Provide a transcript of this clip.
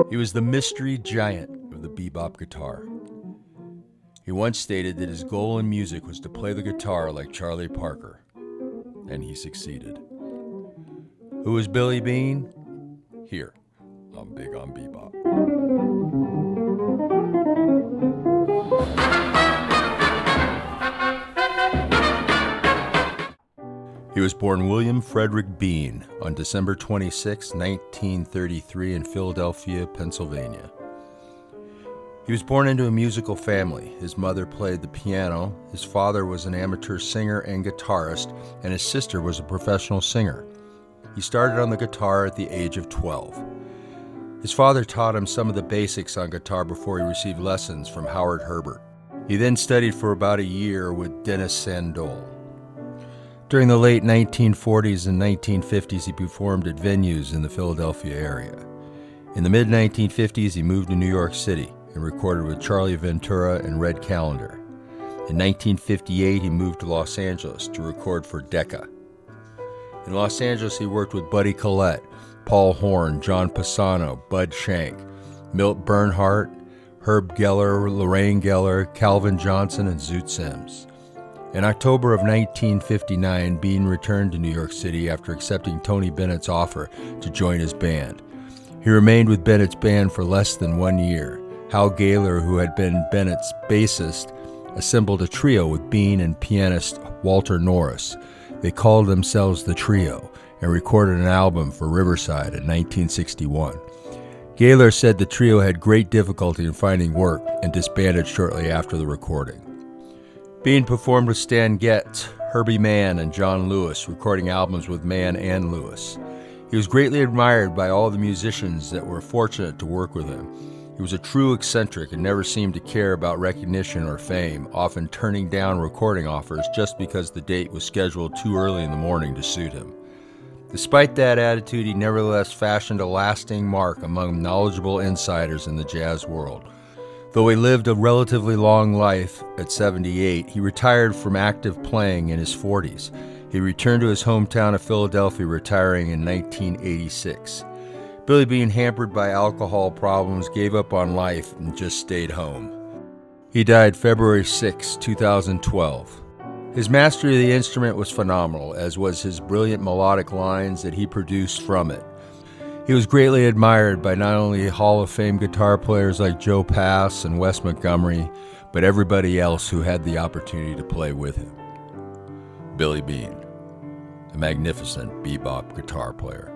He was the mystery giant of the bebop guitar. He once stated that his goal in music was to play the guitar like Charlie Parker, and he succeeded. Who was Billy Bean? Here on Big on Bebop. He was born William Frederick Bean on December 26, 1933 in Philadelphia, Pennsylvania. He was born into a musical family. His mother played the piano, his father was an amateur singer and guitarist, and his sister was a professional singer. He started on the guitar at the age of 12. His father taught him some of the basics on guitar before he received lessons from Howard Herbert. He then studied for about a year with Dennis Sandoll. During the late 1940s and 1950s, he performed at venues in the Philadelphia area. In the mid-1950s, he moved to New York City and recorded with Charlie Ventura and Red Callender. In 1958, he moved to Los Angeles to record for Decca. In Los Angeles, he worked with Buddy Collette, Paul Horn, John Pisano, Bud Shank, Milt Bernhardt, Herb Geller, Lorraine Geller, Calvin Johnson, and Zoot Sims. In October of 1959, Bean returned to New York City after accepting Tony Bennett's offer to join his band. He remained with Bennett's band for less than 1 year. Hal Gaylor, who had been Bennett's bassist, assembled a trio with Bean and pianist Walter Norris. They called themselves The Trio and recorded an album for Riverside in 1961. Gaylor said the trio had great difficulty in finding work and disbanded shortly after the recording. Bean performed with Stan Getz, Herbie Mann, and John Lewis, recording albums with Mann and Lewis. He was greatly admired by all the musicians that were fortunate to work with him. He was a true eccentric and never seemed to care about recognition or fame, often turning down recording offers just because the date was scheduled too early in the morning to suit him. Despite that attitude, he nevertheless fashioned a lasting mark among knowledgeable insiders in the jazz world. Though he lived a relatively long life at 78, he retired from active playing in his 40s. He returned to his hometown of Philadelphia, retiring in 1986. Billy Bean, hampered by alcohol problems, gave up on life and just stayed home. He died February 6, 2012. His mastery of the instrument was phenomenal, as was his brilliant melodic lines that he produced from it. He was greatly admired by not only Hall of Fame guitar players like Joe Pass and Wes Montgomery, but everybody else who had the opportunity to play with him. Billy Bean, a magnificent bebop guitar player.